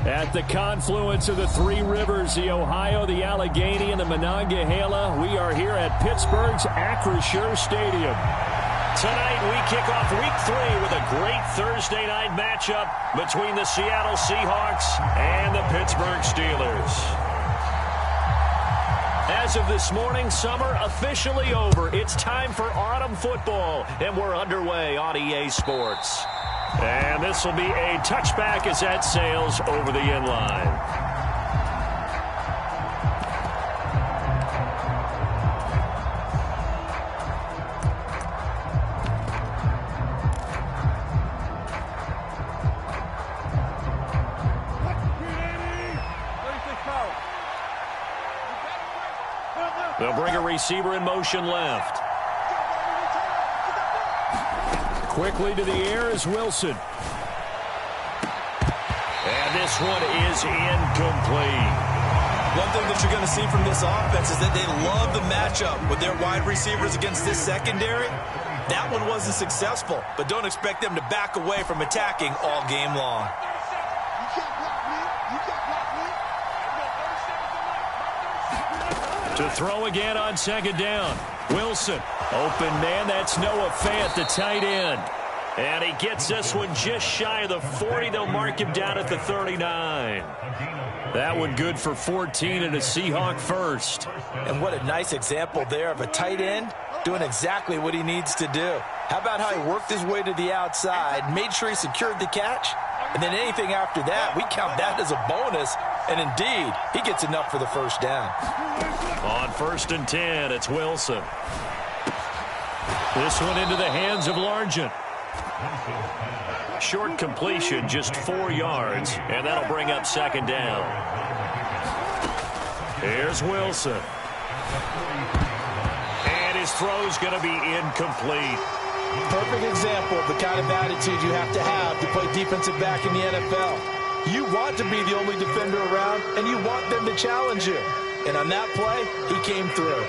At the confluence of the three rivers, the Ohio, the Allegheny, and the Monongahela, we are here at Pittsburgh's Acrisure Stadium. Tonight, we kick off Week 3 with a great Thursday night matchup between the Seattle Seahawks and the Pittsburgh Steelers. As of this morning, summer officially over. It's time for autumn football, and we're underway on EA Sports. And this will be a touchback as that sails over the end line. They'll bring a receiver in motion left. Quickly to the air is Wilson. And this one is incomplete. One thing that you're going to see from this offense is that they love the matchup with their wide receivers against this secondary. That one wasn't successful, but don't expect them to back away from attacking all game long. To throw again on second down. Wilson. Open man, that's Noah Fant, the tight end. And he gets this one just shy of the 40. They'll mark him down at the 39. That one good for 14 and a Seahawk first. And what a nice example there of a tight end doing exactly what he needs to do. How about how he worked his way to the outside, made sure he secured the catch, and then anything after that, we count that as a bonus. And indeed, he gets enough for the first down. On 1st and 10, it's Wilson. This one into the hands of Largent. Short completion, just 4 yards, and that'll bring up second down. Here's Wilson. And his throw's going to be incomplete. Perfect example of the kind of attitude you have to play defensive back in the NFL. You want to be the only defender around, and you want them to challenge you. And on that play, he came through.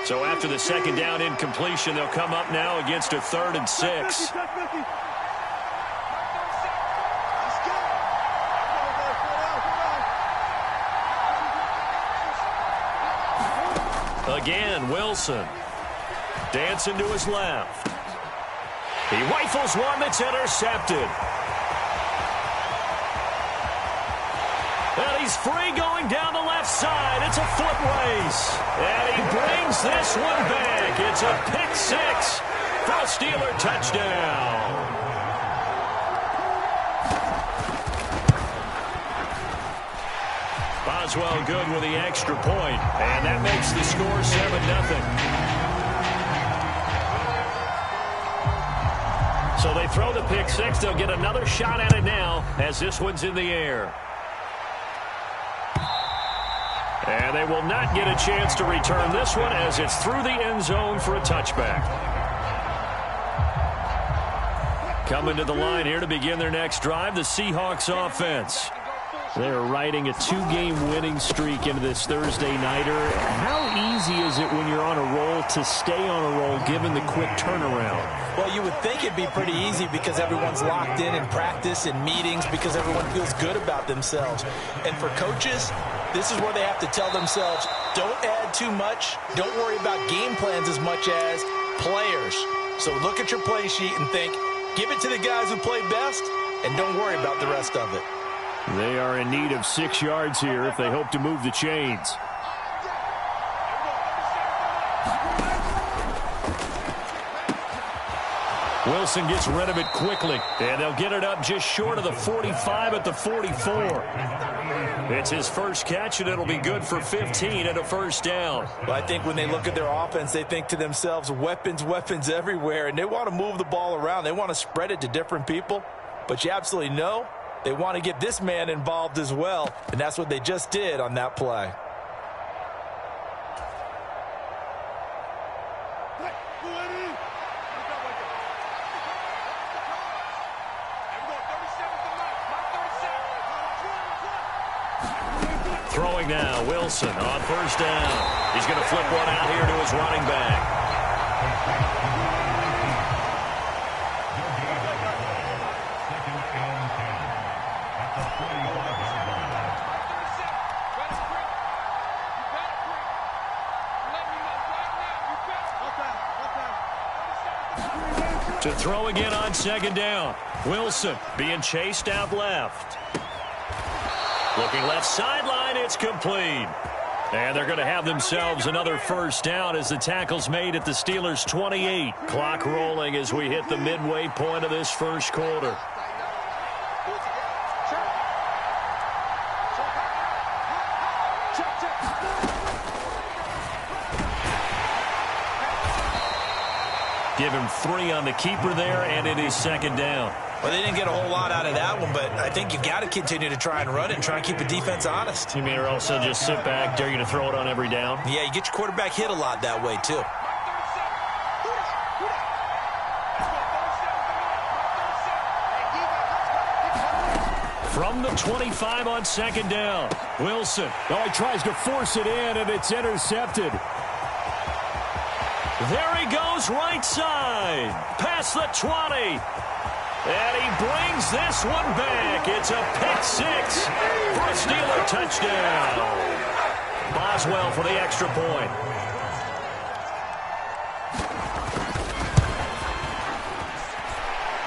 So after the second down incompletion, they'll come up now against a 3rd and 6. Again, Wilson. Dancing to his left. He rifles one that's intercepted. And he's free going down the left side. It's a foot race. And he brings this one back. It's a pick 6 for a Steeler touchdown. Boswell good with the extra point, and that makes the score 7-0. So they throw the pick 6. They'll get another shot at it now as this one's in the air. And they will not get a chance to return this one as it's through the end zone for a touchback. Coming to the line here to begin their next drive, the Seahawks offense. They're riding a 2-game winning streak into this Thursday nighter. How easy is it when you're on a roll to stay on a roll given the quick turnaround? Well, you would think it'd be pretty easy because everyone's locked in practice and meetings because everyone feels good about themselves. And for coaches, this is where they have to tell themselves, don't add too much. Don't worry about game plans as much as players. So look at your play sheet and think, give it to the guys who play best and don't worry about the rest of it. They are in need of 6 yards here if they hope to move the chains. Wilson gets rid of it quickly, and they'll get it up just short of the 45 at the 44. It's his first catch, and it'll be good for 15 and a first down. Well, I think when they look at their offense, they think to themselves, weapons, weapons everywhere, and they want to move the ball around. They want to spread it to different people, but you absolutely know they want to get this man involved as well, and that's what they just did on that play. Throwing now, Wilson on first down. He's going to flip one out here to his running back. To throw again on second down. Wilson being chased out left. Looking left sideline, it's complete. And they're going to have themselves another first down as the tackle's made at the Steelers' 28. Clock rolling as we hit the midway point of this first quarter. Give him 3 on the keeper there, and it is second down. Well, they didn't get a whole lot out of that one, but I think you've got to continue to try and run it and try and keep the defense honest. You mean or also just sit back, dare you to throw it on every down? Yeah, you get your quarterback hit a lot that way, too. From the 25 on second down. Wilson. Oh, he tries to force it in, and it's intercepted. There he goes right side. Past the 20. And he brings this one back. It's a pick 6 for a Steeler touchdown. Boswell for the extra point.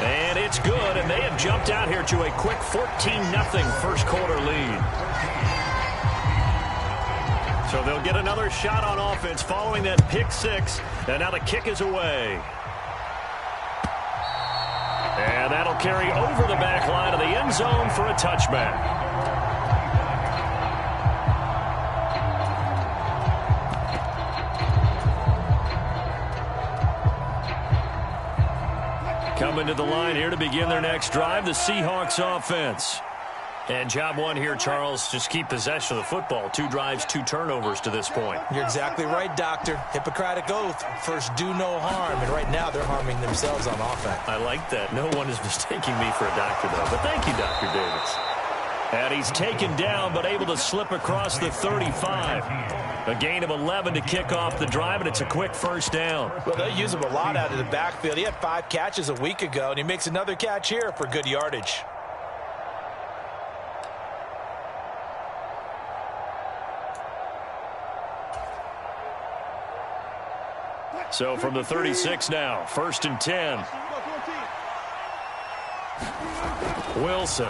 And it's good, and they have jumped out here to a quick 14-0 first quarter lead. So they'll get another shot on offense following that pick 6, and now the kick is away. And that'll carry over the back line of the end zone for a touchback. Coming to the line here to begin their next drive, the Seahawks offense. And job one here, Charles, just keep possession of the football. 2 drives, 2 turnovers to this point. You're exactly right, Doctor. Hippocratic oath. First, do no harm. And right now, they're harming themselves on offense. I like that. No one is mistaking me for a doctor, though. But thank you, Dr. Davis. And he's taken down, but able to slip across the 35. A gain of 11 to kick off the drive, and it's a quick first down. Well, they use him a lot out of the backfield. He had 5 catches a week ago, and he makes another catch here for good yardage. So from the 36 now, 1st and 10. Wilson.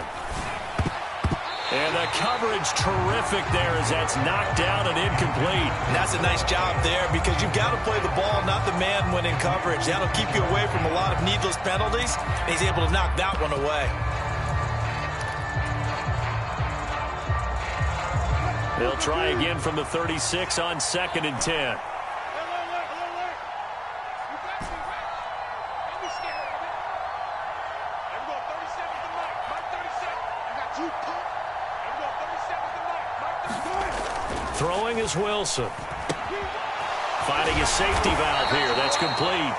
And the coverage terrific there as that's knocked down and incomplete. And that's a nice job there because you've got to play the ball, not the man when in coverage. That'll keep you away from a lot of needless penalties. And he's able to knock that one away. They'll try again from the 36 on 2nd and 10. Throwing is Wilson. Finding a safety valve here. That's complete.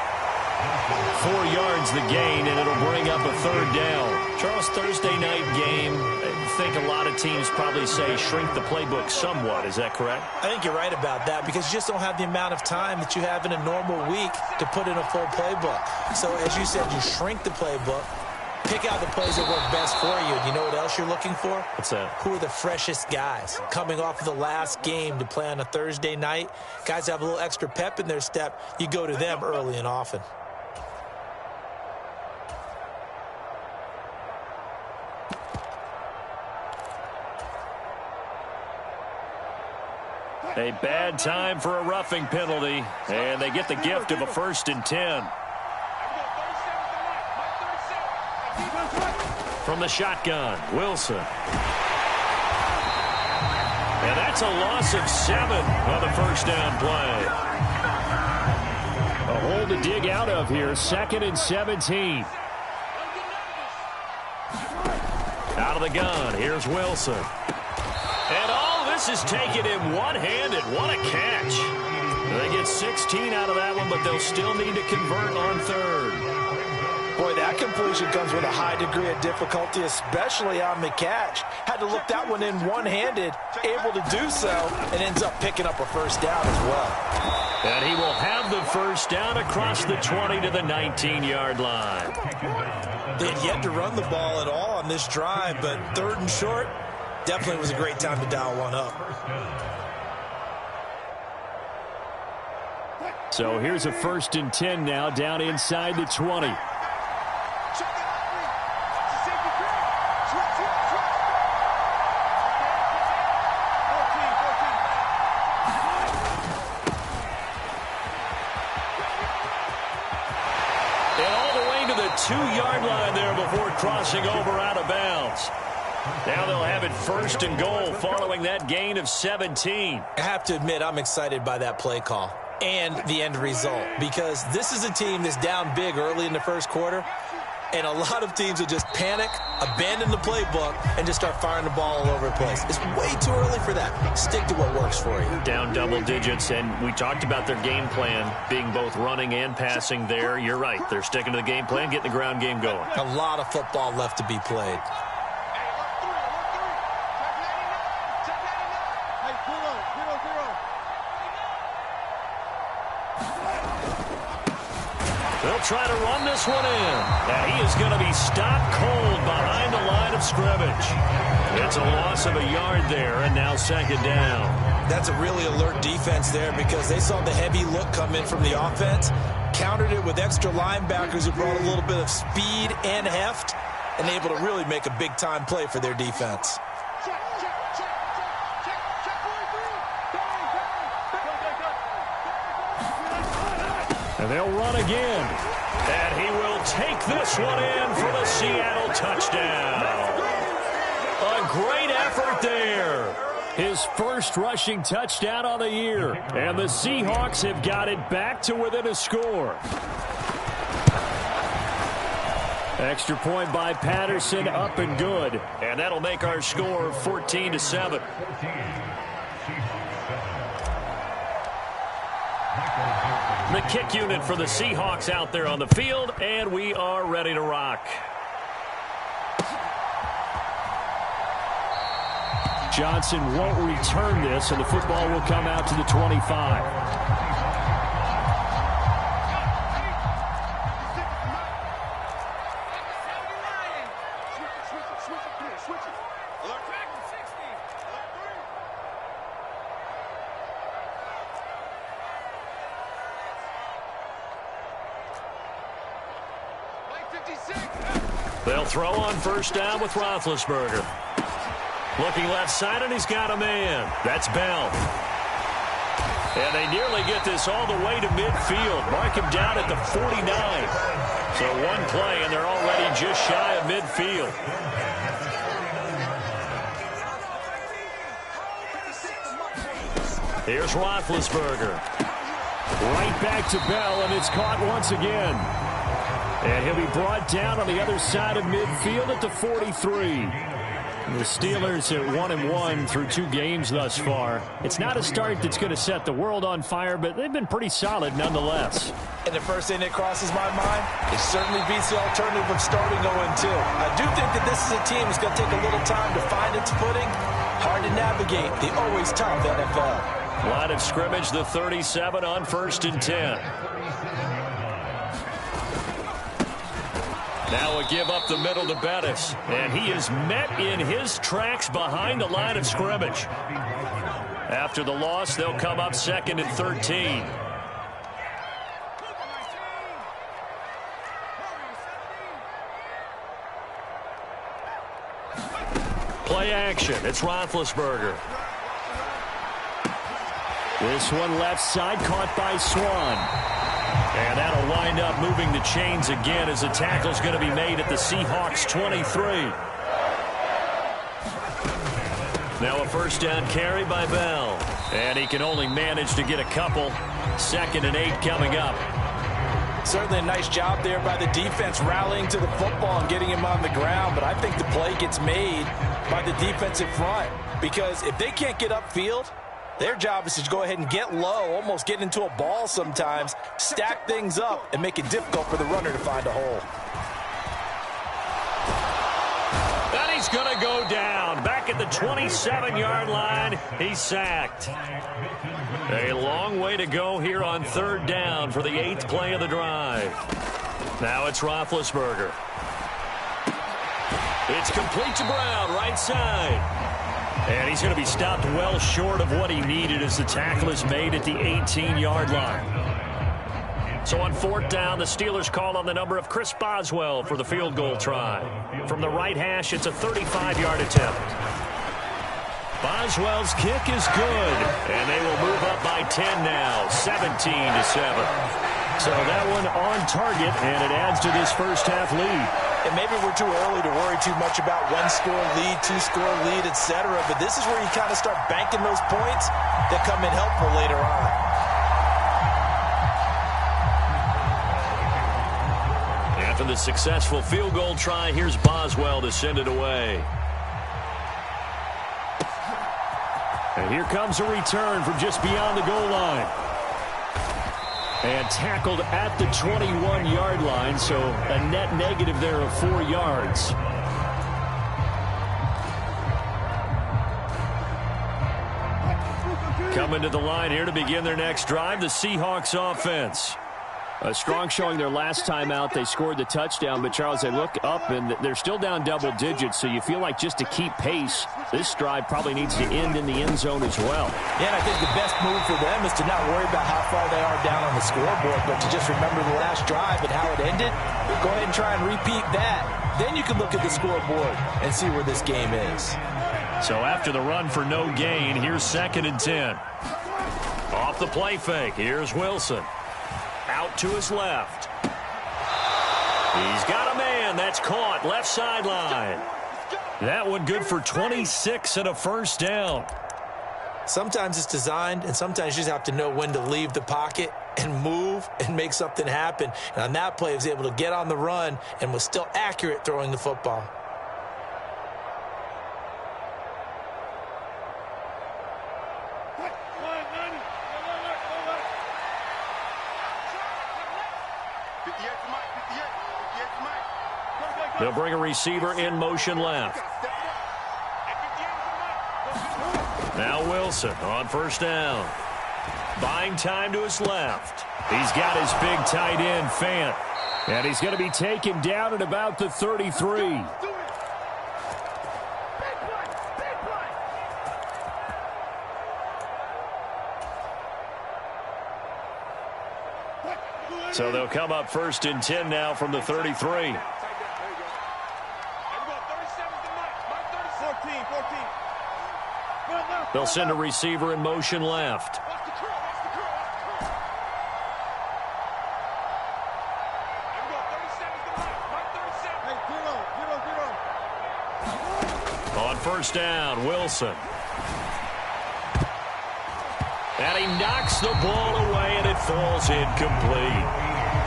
4 yards the gain, and it'll bring up a 3rd down. Charles, Thursday night game, I think a lot of teams probably say shrink the playbook somewhat. Is that correct? I think you're right about that because you just don't have the amount of time that you have in a normal week to put in a full playbook. So, as you said, you shrink the playbook. Pick out the plays that work best for you. And you know what else you're looking for? What's that? Who are the freshest guys? Coming off of the last game to play on a Thursday night, guys have a little extra pep in their step. You go to them early and often. A bad time for a roughing penalty, and they get the gift of a 1st and 10. From the shotgun, Wilson. And that's a loss of 7 on the first down play. A hole to dig out of here, 2nd and 17. Out of the gun, here's Wilson. And all this is taken in one-handed. What a catch. They get 16 out of that one, but they'll still need to convert on 3rd. Boy, that completion comes with a high degree of difficulty, especially on the catch. Had to look that one in one-handed, able to do so, and ends up picking up a first down as well. And he will have the first down across the 20 to the 19-yard line. They had yet to run the ball at all on this drive, but 3rd and short definitely was a great time to dial one up. So here's a 1st and 10 now, down inside the 20. And all the way to the 2-yard line there before crossing over out of bounds. Now they'll have it 1st and goal following that gain of 17. I have to admit, I'm excited by that play call and the end result, because this is a team that's down big early in the first quarter, and a lot of teams will just panic, abandon the playbook, and just start firing the ball all over the place. It's way too early for that. Stick to what works for you. Down double digits, and we talked about their game plan being both running and passing there. You're right. They're sticking to the game plan, getting the ground game going. A lot of football left to be played. They'll try to run this one in. And he is going to be stopped cold behind the line of scrimmage. It's a loss of a yard there, and now 2nd down. That's a really alert defense there, because they saw the heavy look come in from the offense, countered it with extra linebackers who brought a little bit of speed and heft, and able to really make a big-time play for their defense. And they'll run again. And he will take this one in for the Seattle touchdown. A great effort there. His first rushing touchdown on the year. And the Seahawks have got it back to within a score. Extra point by Patterson, up and good. And that'll make our score 14-7. The kick unit for the Seahawks out there on the field, and we are ready to rock. Johnson won't return this, and the football will come out to the 25. They'll throw on 1st down with Roethlisberger. Looking left side, and he's got a man. That's Bell. And they nearly get this all the way to midfield. Mark him down at the 49. So one play, and they're already just shy of midfield. Here's Roethlisberger. Right back to Bell, and it's caught once again. And he'll be brought down on the other side of midfield at the 43. The Steelers at 1-1 through 2 games thus far. It's not a start that's going to set the world on fire, but they've been pretty solid nonetheless. And the first thing that crosses my mind, it certainly beats the alternative of starting 0-2. I do think that this is a team that's going to take a little time to find its footing. Hard to navigate the always tough NFL. Line of scrimmage, the 37 on 1st and 10. Now a give up the middle to Bettis. And he is met in his tracks behind the line of scrimmage. After the loss, they'll come up 2nd and 13. Play action. It's Roethlisberger. This one left side, caught by Swan. And that'll wind up moving the chains again as the tackle's going to be made at the Seahawks 23. Now a 1st down carry by Bell. And he can only manage to get a couple. 2nd and 8 coming up. Certainly a nice job there by the defense rallying to the football and getting him on the ground. But I think the play gets made by the defensive front. Because if they can't get upfield, their job is to go ahead and get low, almost get into a ball sometimes, stack things up, and make it difficult for the runner to find a hole. go down. Back at the 27-yard line, he's sacked. A long way to go here on third down for the 8th play of the drive. Now it's Roethlisberger. It's complete to Brown, right side. And he's going to be stopped well short of what he needed as the tackle is made at the 18-yard line. So on fourth down, the Steelers call on the number of Chris Boswell for the field goal try. From the right hash, it's a 35-yard attempt. Boswell's kick is good, and they will move up by 10 now, 17-7. So that one on target, and it adds to this first half lead. And maybe we're too early to worry too much about one-score lead, two-score lead, etc. But this is where you kind of start banking those points that come in helpful later on. After the successful field goal try, here's Boswell to send it away. And here comes a return from just beyond the goal line. And tackled at the 21-yard line, so a net negative there of 4 yards. Coming to the line here to begin their next drive, the Seahawks offense. A strong showing their last time out. They scored the touchdown, but, Charles, they look up, and they're still down double digits, so you feel like just to keep pace, this drive probably needs to end in the end zone as well. Yeah, and I think the best move for them is to not worry about how far they are down on the scoreboard, but to just remember the last drive and how it ended. Go ahead and try and repeat that. Then you can look at the scoreboard and see where this game is. So after the run for no gain, here's 2nd and 10. Off the play fake, here's Wilson. Out to his left. He's got a man. That's caught. Left sideline. That one good for 26 and a first down. Sometimes it's designed, and sometimes you just have to know when to leave the pocket and move and make something happen. And on that play, he was able to get on the run and was still accurate throwing the football. They'll bring a receiver in motion left. Now Wilson on first down. Buying time to his left. He's got his big tight end, Fant. And he's going to be taken down at about the 33. So they'll come up 1st and 10 now from the 33. They'll send a receiver in motion left. On first down, Wilson. And he knocks the ball away, and it falls incomplete.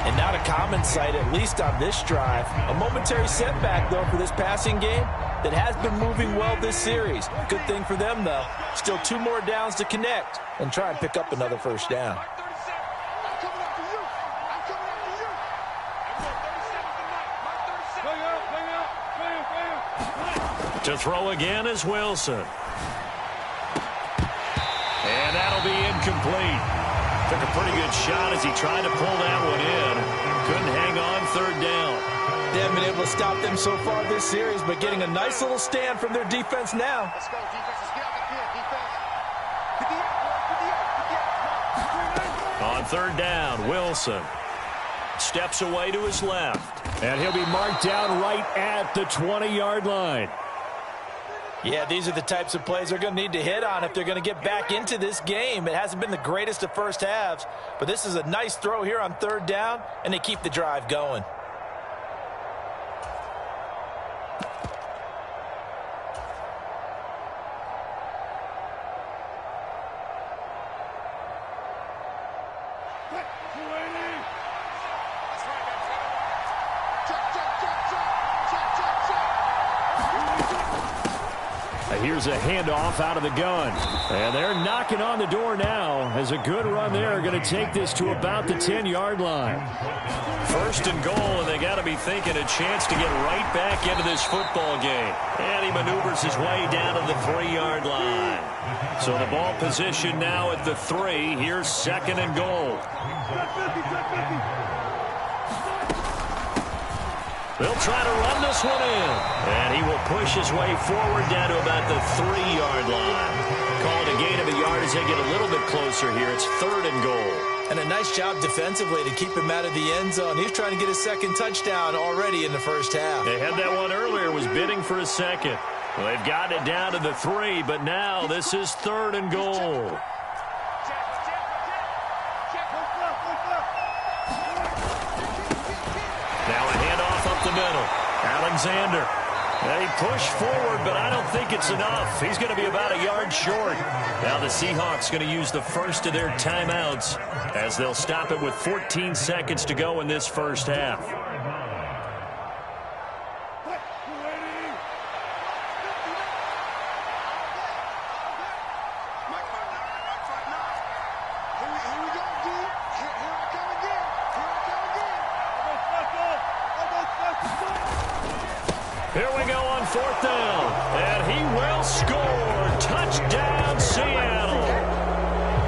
And not a common sight, at least on this drive. A momentary setback, though, for this passing game that has been moving well this series. Good thing for them, though. Still 2 more downs to connect and try and pick up another first down. To throw again is Wilson. And that'll be incomplete. Took a pretty good shot as he tried to pull that one in. Couldn't hang on 3rd down. They haven't been able to stop them so far this series, but getting a nice little stand from their defense now. Let's go, defense. Let's get out the field, defense. On 3rd down, Wilson steps away to his left. And he'll be marked down right at the 20-yard line. Yeah, these are the types of plays they're going to need to hit on if they're going to get back into this game. It hasn't been the greatest of first halves, but this is a nice throw here on 3rd down, and they keep the drive going. here's a handoff out of the gun. And they're knocking on the door now as a good run there. Going to take this to about the 10-yard line. First and goal, and they got to be thinking a chance to get right back into this football game. And he maneuvers his way down to the 3-yard line. So the ball position now at the 3. Here's second and goal. They'll try to run this one in. And he will push his way forward down to about the 3-yard line. Call it a gain of a yard as they get a little bit closer here. It's third and goal. And a nice job defensively to keep him out of the end zone. He's trying to get his second touchdown already in the first half. They had that one earlier, was bidding for a second. Well, they've got it down to the 3, but now this is third and goal. Now a handoff up the middle. Alexander. They push forward, but I don't think it's enough. He's going to be about a yard short. Now the Seahawks going to use the first of their timeouts as they'll stop it with 14 seconds to go in this first half. Here we go on fourth down, and he will score. Touchdown, Seattle.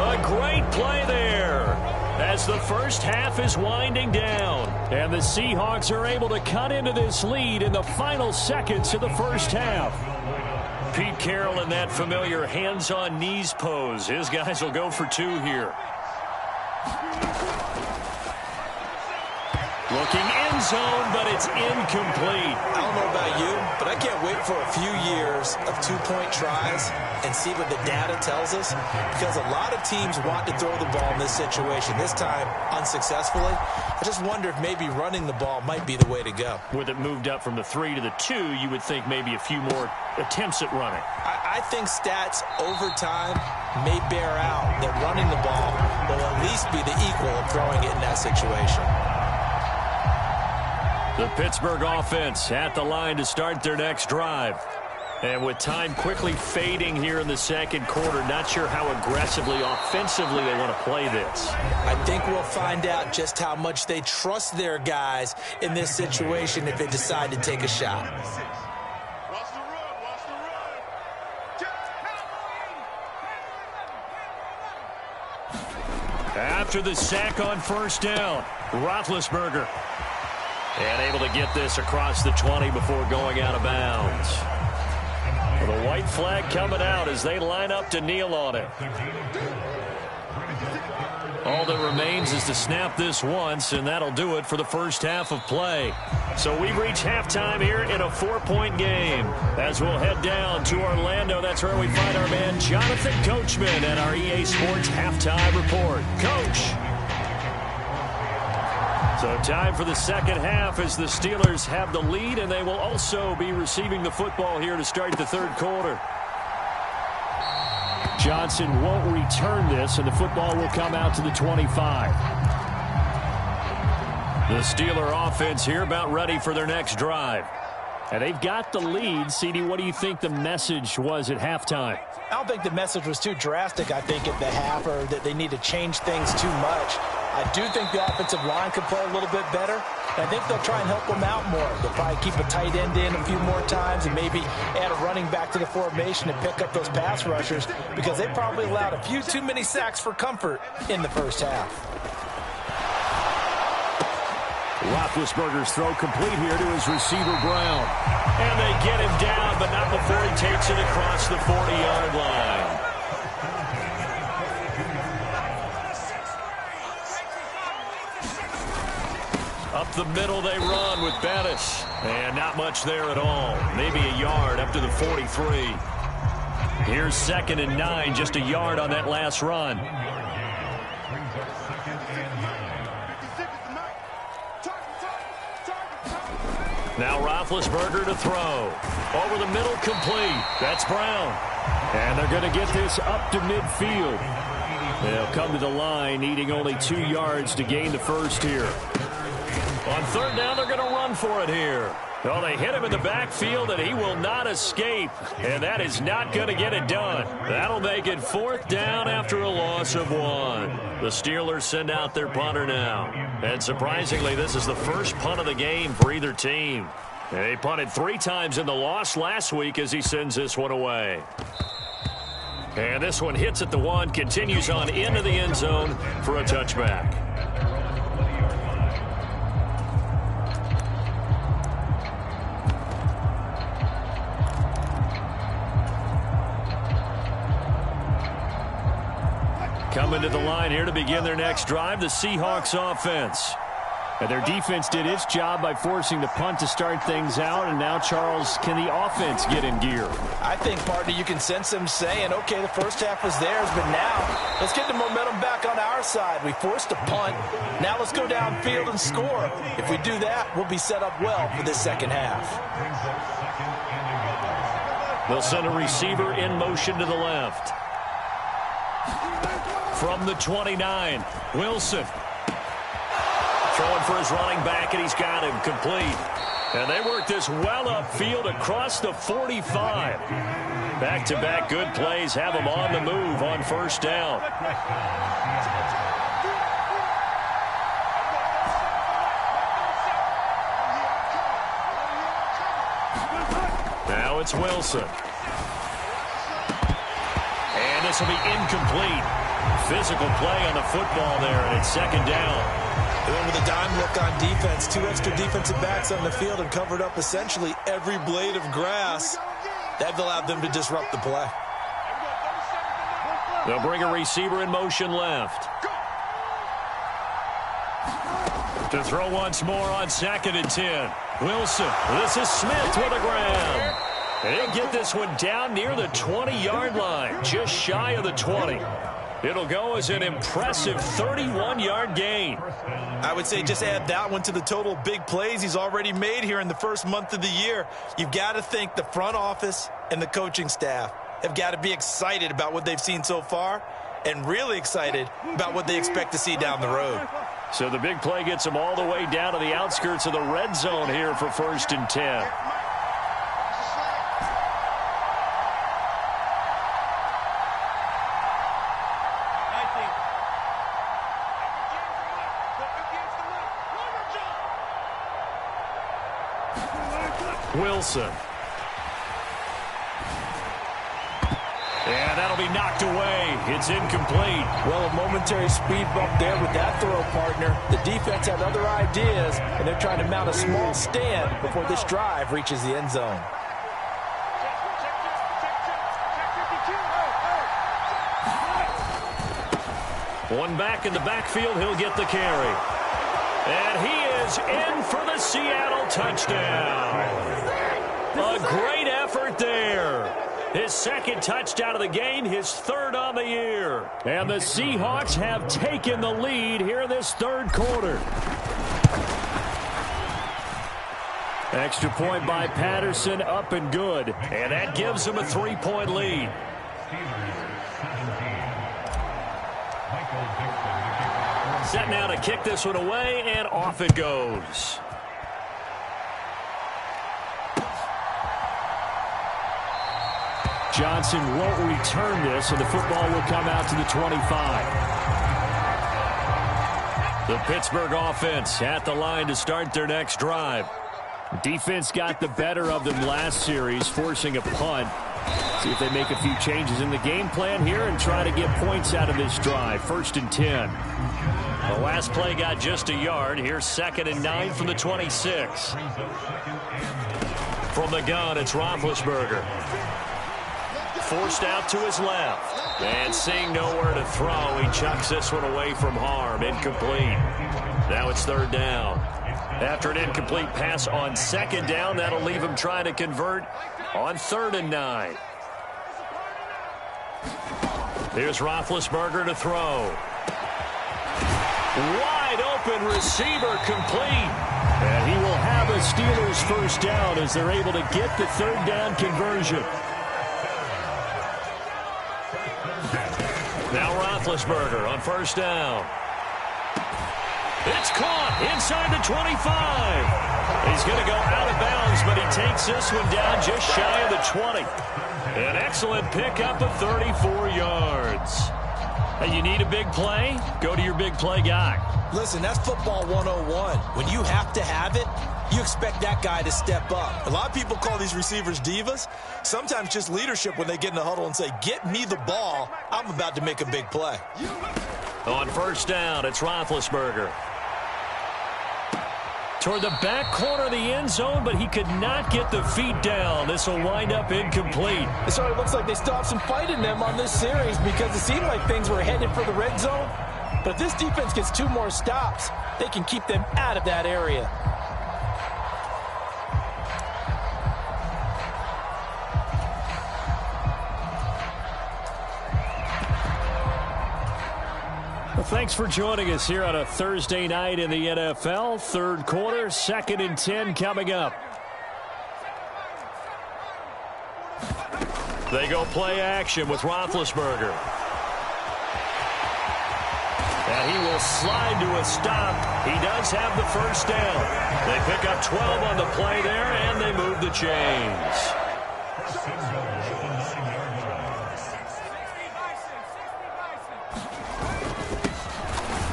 A great play there as the first half is winding down, and the Seahawks are able to cut into this lead in the final seconds of the first half. Pete Carroll in that familiar hands-on-knees pose. His guys will go for 2 here. Looking end zone, but it's incomplete. I don't know about you, but I can't wait for a few years of 2-point tries and see what the data tells us, because a lot of teams want to throw the ball in this situation, this time unsuccessfully. I just wonder if maybe running the ball might be the way to go. With it moved up from the 3 to the 2, you would think maybe a few more attempts at running. I think stats over time may bear out that running the ball will at least be the equal of throwing it in that situation. The Pittsburgh offense at the line to start their next drive. And with time quickly fading here in the second quarter, not sure how aggressively, offensively they want to play this. I think we'll find out just how much they trust their guys in this situation if they decide to take a shot. After the sack on first down, Roethlisberger. And able to get this across the 20 before going out of bounds. Well, the white flag coming out as they line up to kneel on it. All that remains is to snap this once, and that'll do it for the first half of play. So we've reached halftime here in a 4-point game. As we'll head down to Orlando, that's where we find our man Jonathan Coachman at our EA Sports Halftime Report. Coach. So time for the second half as the Steelers have the lead, and they will also be receiving the football here to start the third quarter. Johnson won't return this, and the football will come out to the 25. The Steeler offense here about ready for their next drive. And they've got the lead. CD, what do you think the message was at halftime? I don't think the message was too drastic, I think, at the half, or that they need to change things too much. I do think the offensive line could play a little bit better. I think they'll try and help them out more. They'll probably keep a tight end in a few more times and maybe add a running back to the formation and pick up those pass rushers, because they probably allowed a few too many sacks for comfort in the first half. Roethlisberger's throw complete here to his receiver, Brown. And they get him down, but not before he takes it across the 40-yard line. Up the middle they run with Bettis. And not much there at all. Maybe a yard up to the 43. Here's 2nd and 9, just a yard on that last run. Now Roethlisberger to throw. Over the middle, complete. That's Brown. And they're going to get this up to midfield. They'll come to the line, needing only 2 yards to gain the first here. On third down, they're going to run for it here. Well, they hit him in the backfield, and he will not escape. And that is not going to get it done. That'll make it 4th down after a loss of 1. The Steelers send out their punter now. And surprisingly, this is the first punt of the game for either team. They punted 3 times in the loss last week as he sends this one away. And this one hits at the 1, continues on into the end zone for a touchback. Coming to the line here to begin their next drive, the Seahawks offense. And their defense did its job by forcing the punt to start things out. And now, Charles, can the offense get in gear? I think, partner, you can sense them saying, okay, the first half was theirs, but now let's get the momentum back on our side. We forced a punt. Now let's go downfield and score. If we do that, we'll be set up well for this second half. They'll send a receiver in motion to the left. From the 29, Wilson. Throwing for his running back, and he's got him complete. And they work this well upfield across the 45. Back-to-back good plays have them on the move on first down. Now it's Wilson. And this will be incomplete. Physical play on the football there, and it's 2nd down. And with a dime look on defense, 2 extra defensive backs on the field and covered up essentially every blade of grass. That allowed them to disrupt the play. They'll bring a receiver in motion left. To throw once more on 2nd and 10. Wilson. This is Smith with a grab. He'll get this one down near the 20-yard line, just shy of the 20. It'll go as an impressive 31-yard gain. I would say just add that one to the total big plays he's already made here in the first month of the year. You've got to think the front office and the coaching staff have got to be excited about what they've seen so far and really excited about what they expect to see down the road. So the big play gets them all the way down to the outskirts of the red zone here for 1st and 10. Wilson. And that'll be knocked away. It's incomplete. Well, a momentary speed bump there with that throw, partner. The defense had other ideas, and they're trying to mount a small stand before this drive reaches the end zone. One back in the backfield, he'll get the carry. And he is in for the Seattle touchdown. A great effort there. His 2nd touchdown of the game, his 3rd on the year. And the Seahawks have taken the lead here in this 3rd quarter. Extra point by Patterson, up and good. And that gives them a 3-point lead. Set now to kick this one away, and off it goes. Johnson won't return this, and the football will come out to the 25. The Pittsburgh offense at the line to start their next drive. Defense got the better of them last series, forcing a punt. See if they make a few changes in the game plan here and try to get points out of this drive. 1st and 10. The last play got just a yard. Here's 2nd and 9 from the 26. From the gun, it's Roethlisberger. Forced out to his left. And seeing nowhere to throw, he chucks this one away from harm. Incomplete. Now it's 3rd down. After an incomplete pass on 2nd down, that'll leave him trying to convert on 3rd and 9. Here's Roethlisberger to throw. Wide open receiver complete. And he will have a Steelers 1st down as they're able to get the 3rd down conversion. Now Roethlisberger on 1st down. It's caught inside the 25. He's going to go out of bounds, but he takes this one down just shy of the 20. An excellent pickup of 34 yards. Hey, you need a big play? Go to your big play guy. Listen, that's football 101. When you have to have it, you expect that guy to step up. A lot of people call these receivers divas. Sometimes just leadership when they get in the huddle and say, get me the ball. I'm about to make a big play. On first down, it's Roethlisberger. Toward the back corner of the end zone, but he could not get the feet down. This will wind up incomplete. It sort of looks like they still have some fight in them on this series because it seemed like things were headed for the red zone. But if this defense gets 2 more stops, they can keep them out of that area. Well, thanks for joining us here on a Thursday night in the NFL. Third quarter, 2nd and 10 coming up. They go play action with Roethlisberger. And he will slide to a stop. He does have the first down. They pick up 12 on the play there, and they move the chains.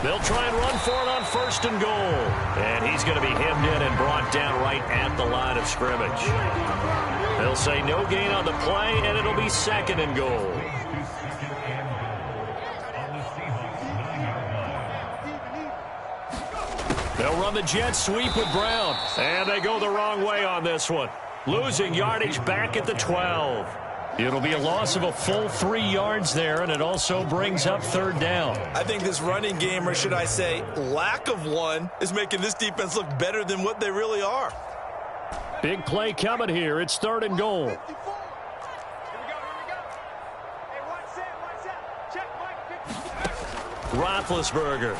They'll try and run for it on 1st and goal. And he's going to be hemmed in and brought down right at the line of scrimmage. They'll say no gain on the play, and it'll be 2nd and goal. They'll run the jet sweep with Brown. And they go the wrong way on this one. Losing yardage back at the 12. It'll be a loss of a full 3 yards there, and it also brings up 3rd down. I think this running game, or should I say lack of one, is making this defense look better than what they really are. Big play coming here. It's 3rd and goal. Roethlisberger.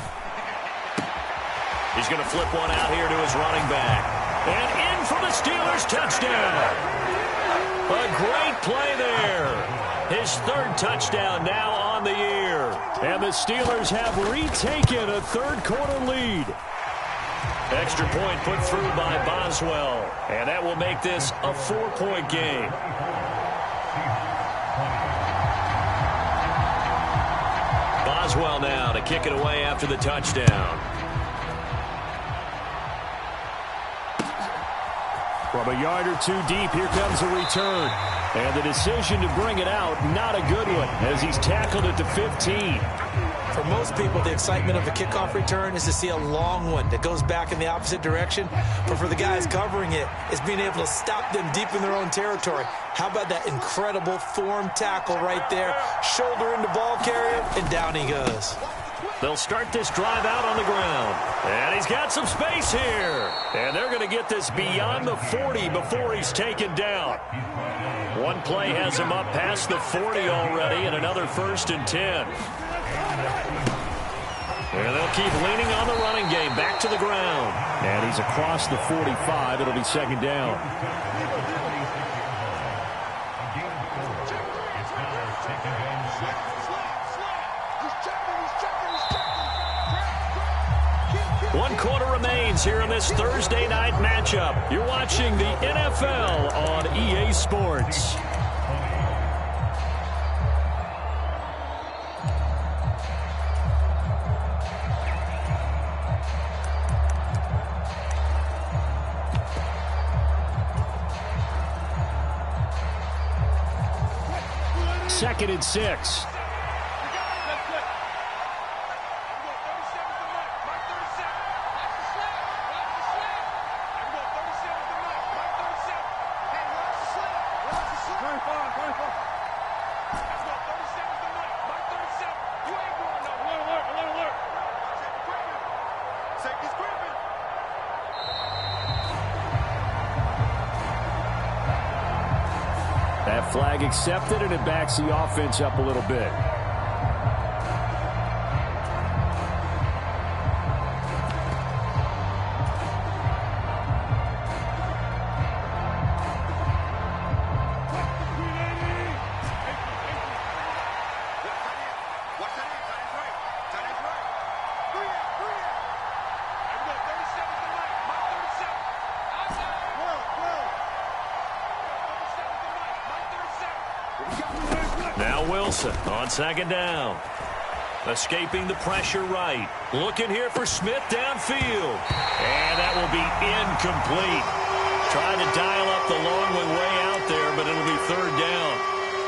He's going to flip one out here to his running back. And in for the Steelers touchdown. A great play there. His 3rd touchdown now on the year. And the Steelers have retaken a 3rd quarter lead. Extra point put through by Boswell. And that will make this a 4-point game. Boswell now to kick it away after the touchdown. From a yard or 2 deep, here comes a return. And the decision to bring it out, not a good one, as he's tackled at the 15. For most people, the excitement of a kickoff return is to see a long one that goes back in the opposite direction. But for the guys covering it, it's being able to stop them deep in their own territory. How about that incredible form tackle right there? Shoulder into ball carrier, and down he goes. They'll start this drive out on the ground. And he's got some space here. And they're going to get this beyond the 40 before he's taken down. One play has him up past the 40 already, and another 1st and 10. And they'll keep leaning on the running game. Back to the ground. And he's across the 45. It'll be 2nd down. One quarter remains here in this Thursday night matchup. You're watching the NFL on EA Sports. Second and 6. That flag accepted, and it backs the offense up a little bit. Wilson on second down. Escaping the pressure right. Looking here for Smith downfield. And that will be incomplete. Trying to dial up the long way out there, but it'll be third down.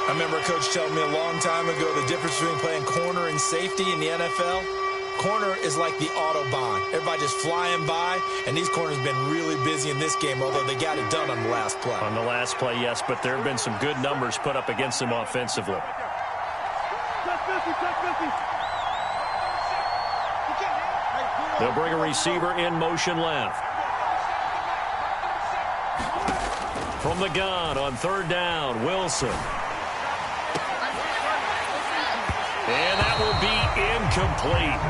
I remember a coach telling me a long time ago the difference between playing corner and safety in the NFL. Corner is like the Autobahn. Everybody just flying by, and these corners have been really busy in this game, although they got it done on the last play. On the last play, yes, but there have been some good numbers put up against them offensively. They'll bring a receiver in motion left. From the gun on third down, Wilson. And that will be incomplete.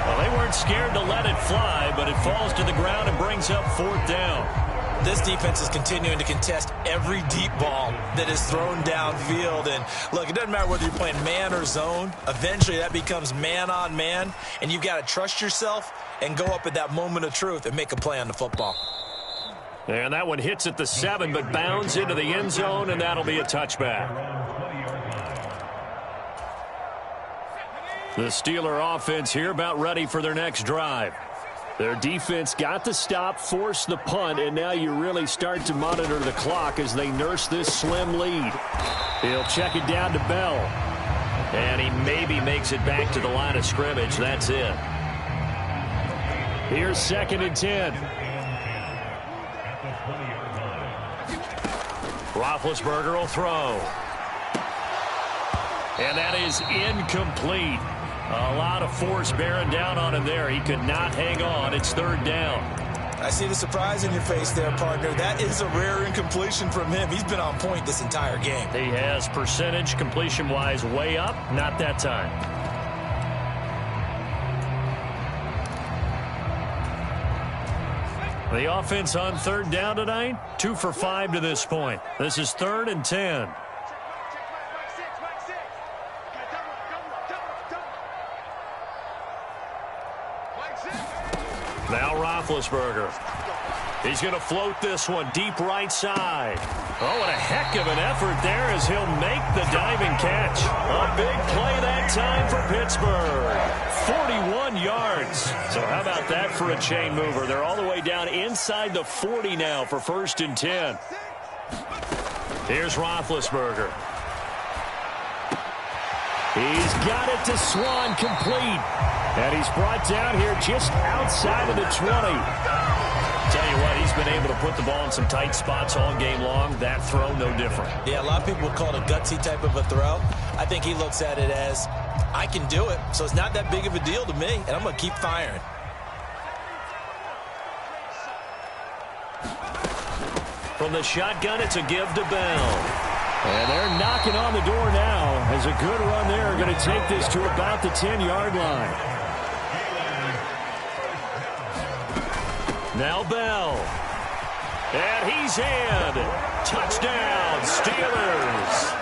Well, they weren't scared to let it fly, but it falls to the ground and brings up fourth down. This defense is continuing to contest every deep ball that is thrown downfield. And, look, it doesn't matter whether you're playing man or zone. Eventually, that becomes man-on-man, and you've got to trust yourself and go up at that moment of truth and make a play on the football. And that one hits at the 7, but bounds into the end zone, and that'll be a touchback. The Steeler offense here about ready for their next drive. Their defense got the stop, forced the punt, and now you really start to monitor the clock as they nurse this slim lead. He'll check it down to Bell. And he maybe makes it back to the line of scrimmage. That's it. Here's 2nd and 10. Roethlisberger will throw. And that is incomplete. A lot of force bearing down on him there. He could not hang on. It's third down. I see the surprise in your face there, partner. That is a rare incompletion from him. He's been on point this entire game. He has percentage completion-wise way up. Not that time. The offense on third down tonight, 2 for 5 to this point. This is 3rd and 10. Now Roethlisberger. He's going to float this one deep right side. Oh, what a heck of an effort there as he'll make the diving catch. A big play that time for Pittsburgh. 41 yards. So how about that for a chain mover? They're all the way down inside the 40 now for 1st and 10. Here's Roethlisberger. He's got it to Swan, complete. And he's brought down here just outside of the 20. Tell you what, he's been able to put the ball in some tight spots all game long. That throw, no different. Yeah, a lot of people call it a gutsy type of a throw. I think he looks at it as, I can do it, so it's not that big of a deal to me, and I'm going to keep firing. From the shotgun, it's a give to Bell. And they're knocking on the door now as a good run there. Going to take this to about the 10-yard line. Now Bell. And he's in. Touchdown, Steelers.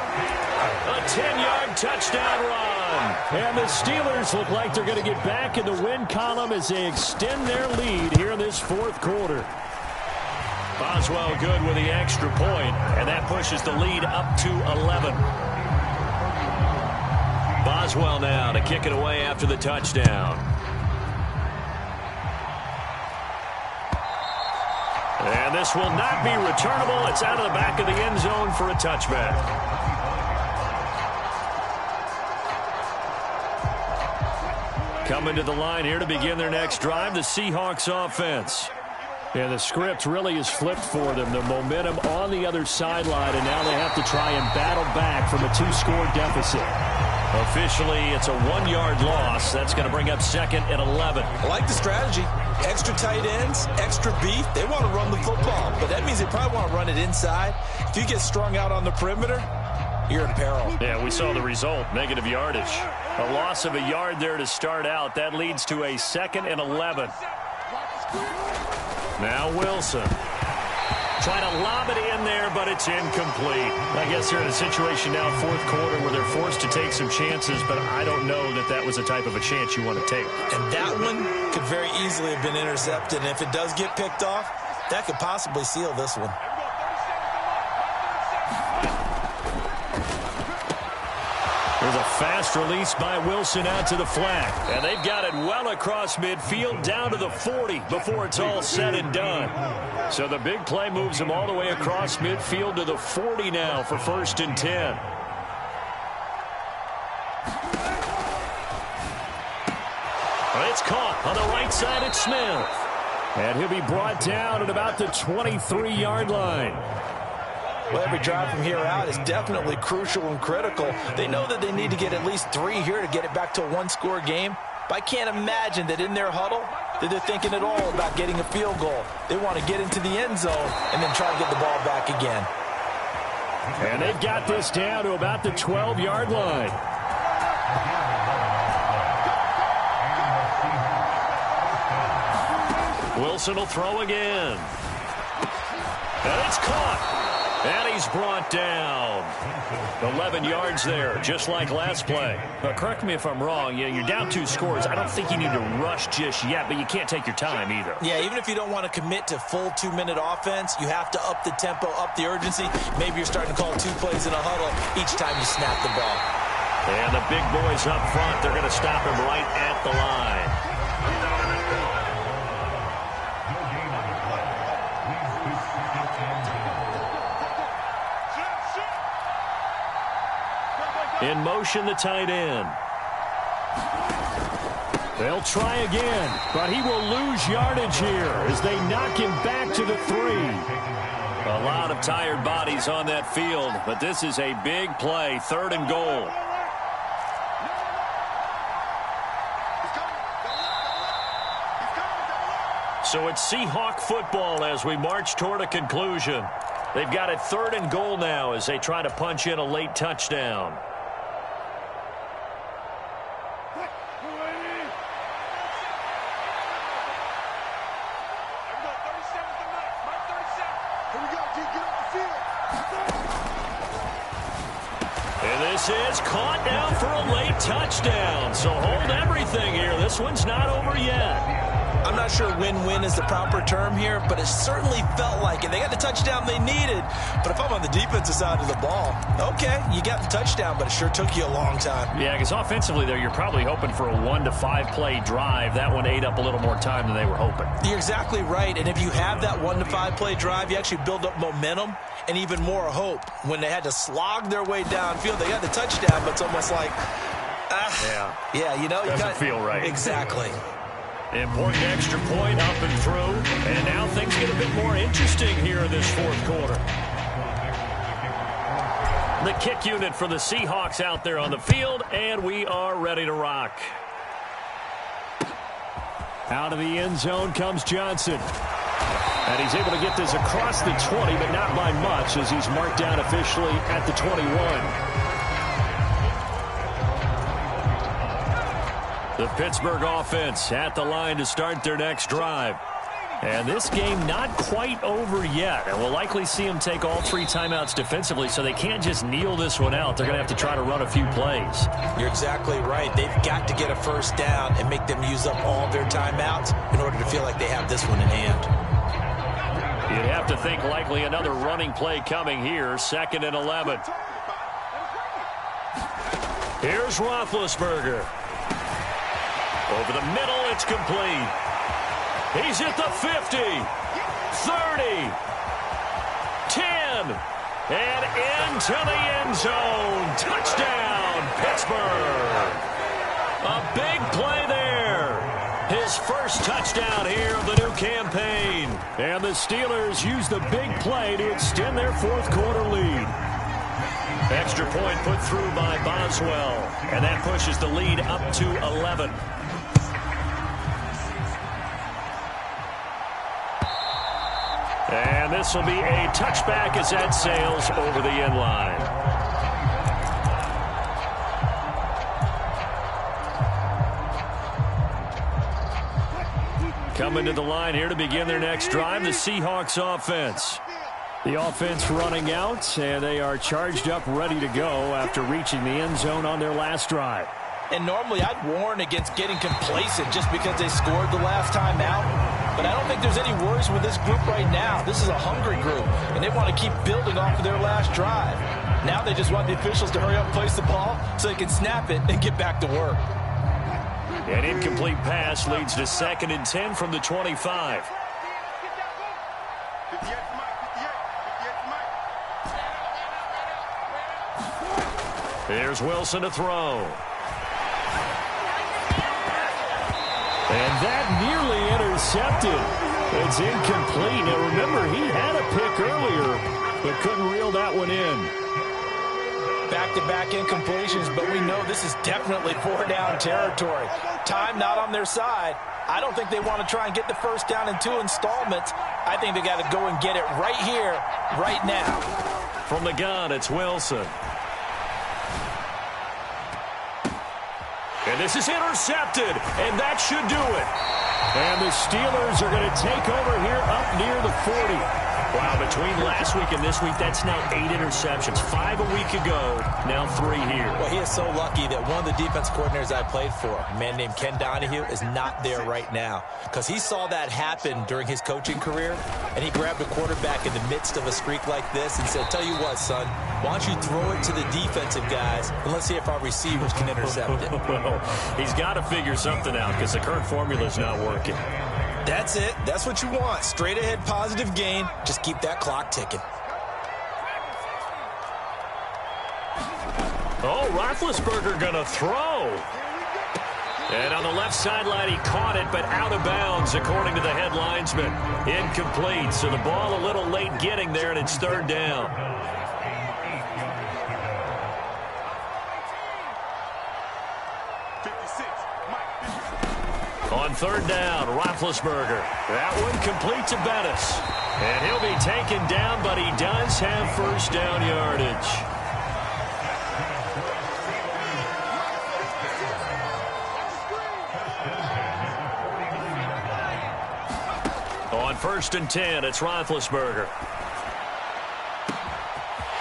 A 10-yard touchdown run. And the Steelers look like they're going to get back in the win column as they extend their lead here in this 4th quarter. Boswell good with the extra point, and that pushes the lead up to 11. Boswell now to kick it away after the touchdown. And this will not be returnable. It's out of the back of the end zone for a touchback. Coming to the line here to begin their next drive, the Seahawks offense. Yeah, the script really is flipped for them. The momentum on the other sideline, and now they have to try and battle back from a 2-score deficit. Officially, it's a 1-yard loss. That's going to bring up 2nd and 11. I like the strategy. Extra tight ends, extra beef. They want to run the football, but that means they probably want to run it inside. If you get strung out on the perimeter, you're in peril. Yeah, we saw the result, negative yardage. A loss of a yard there to start out. That leads to a 2nd and 11. Now Wilson. Trying to lob it in there, but it's incomplete. I guess they're in a situation now, 4th quarter, where they're forced to take some chances, but I don't know that that was the type of a chance you want to take. And that one could very easily have been intercepted, and if it does get picked off, that could possibly seal this one. There's a fast release by Wilson out to the flat. And they've got it well across midfield down to the 40 before it's all said and done. So the big play moves them all the way across midfield to the 40 now for 1st and 10. It's caught on the right side at Smith. And he'll be brought down at about the 23-yard line. Well, every drive from here out is definitely crucial and critical. They know that they need to get at least 3 here to get it back to a one-score game. But I can't imagine that in their huddle that they're thinking at all about getting a field goal. They want to get into the end zone and then try to get the ball back again. And they've got this down to about the 12-yard line. Wilson will throw again. And it's caught. And he's brought down. 11 yards there, just like last play. But correct me if I'm wrong. You're down 2 scores. I don't think you need to rush just yet, but you can't take your time either. Yeah, even if you don't want to commit to full 2-minute offense, you have to up the tempo, up the urgency. Maybe you're starting to call 2 plays in a huddle each time you snap the ball. And the big boys up front, they're going to stop him right at the line. In motion, the tight end. They'll try again, but he will lose yardage here as they knock him back to the 3. A lot of tired bodies on that field, but this is a big play, 3rd and goal. So it's Seahawk football as we march toward a conclusion. They've got it 3rd and goal now as they try to punch in a late touchdown. This is caught down for a late touchdown. So hold everything here. This one's not over yet. I'm not sure win-win is the proper term here, but it certainly felt like it. They got the touchdown they needed. But if I'm on the defensive side of the ball, okay, you got the touchdown, but it sure took you a long time. Yeah, because offensively there, you're probably hoping for a 1 to 5 play drive. That one ate up a little more time than they were hoping. You're exactly right. And if you have that 1 to 5 play drive, you actually build up momentum and even more hope. When they had to slog their way downfield, they got the touchdown, but it's almost like, yeah, you know, doesn't feel right. Exactly. Important extra point up and through, and now things get a bit more interesting here in this 4th quarter. The kick unit for the Seahawks out there on the field, and we are ready to rock. Out of the end zone comes Johnson. And he's able to get this across the 20, but not by much as he's marked down officially at the 21. The Pittsburgh offense at the line to start their next drive. And this game not quite over yet. And we'll likely see them take all 3 timeouts defensively, so they can't just kneel this one out. They're going to have to try to run a few plays. You're exactly right. They've got to get a first down and make them use up all their timeouts in order to feel like they have this one in hand. You'd have to think likely another running play coming here, 2nd and 11. Here's Roethlisberger. Over the middle, it's complete. He's at the 50, 30, 10, and into the end zone. Touchdown, Pittsburgh. A big play there. His first touchdown here of the new campaign. And the Steelers use the big play to extend their 4th quarter lead. Extra point put through by Boswell. And that pushes the lead up to 11. And this will be a touchback as that sails over the end line. Coming to the line here to begin their next drive, the Seahawks offense. The offense running out, and they are charged up, ready to go after reaching the end zone on their last drive. And normally I'd warn against getting complacent just because they scored the last time out. But I don't think there's any worries with this group right now. This is a hungry group, and they want to keep building off of their last drive. Now they just want the officials to hurry up and place the ball so they can snap it and get back to work. An incomplete pass leads to 2nd and 10 from the 25. Here's Wilson to throw. And that nearly intercepted. It's incomplete. Now remember, he had a pick earlier, but couldn't reel that one in. Back-to-back incompletions, but we know this is definitely 4-down territory. Time not on their side. I don't think they want to try and get the first down in 2 installments. I think they got to go and get it right here, right now. From the gun, it's Wilson. And this is intercepted, and that should do it. And the Steelers are going to take over here up near the 40. Wow, between last week and this week, that's now 8 interceptions. 5 a week ago, now 3 here. Well, he is so lucky that one of the defense coordinators I played for, a man named Ken Donahue, is not there right now. Because he saw that happen during his coaching career, and he grabbed a quarterback in the midst of a streak like this and said, tell you what, son, why don't you throw it to the defensive guys, and let's see if our receivers can intercept it. Well, he's got to figure something out because the current formula is not working. That's it. That's what you want. Straight ahead positive gain. Just keep that clock ticking. Oh, Roethlisberger going to throw. And on the left sideline, he caught it, but out of bounds, according to the head linesman. Incomplete, so the ball a little late getting there, and it's 3rd down. On 3rd down, Roethlisberger. That one complete to Bettis. And he'll be taken down, but he does have first down yardage. On 1st and 10, it's Roethlisberger.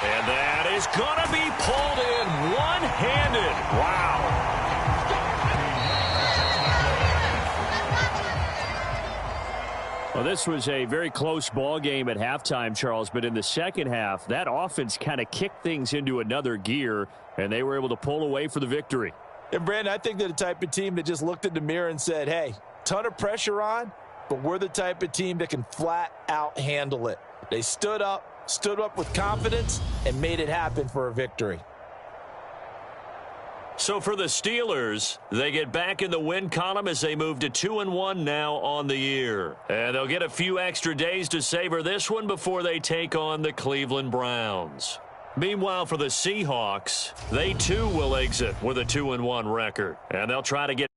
And that is going to be pulled in one-handed. Wow. Well, this was a very close ball game at halftime, Charles, but in the second half, that offense kind of kicked things into another gear, and they were able to pull away for the victory. And, Brandon, I think they're the type of team that just looked in the mirror and said, hey, ton of pressure on, but we're the type of team that can flat out handle it. They stood up with confidence, and made it happen for a victory. So for the Steelers, they get back in the win column as they move to 2-1 now on the year. And they'll get a few extra days to savor this one before they take on the Cleveland Browns. Meanwhile, for the Seahawks, they too will exit with a 2-1 record. And they'll try to get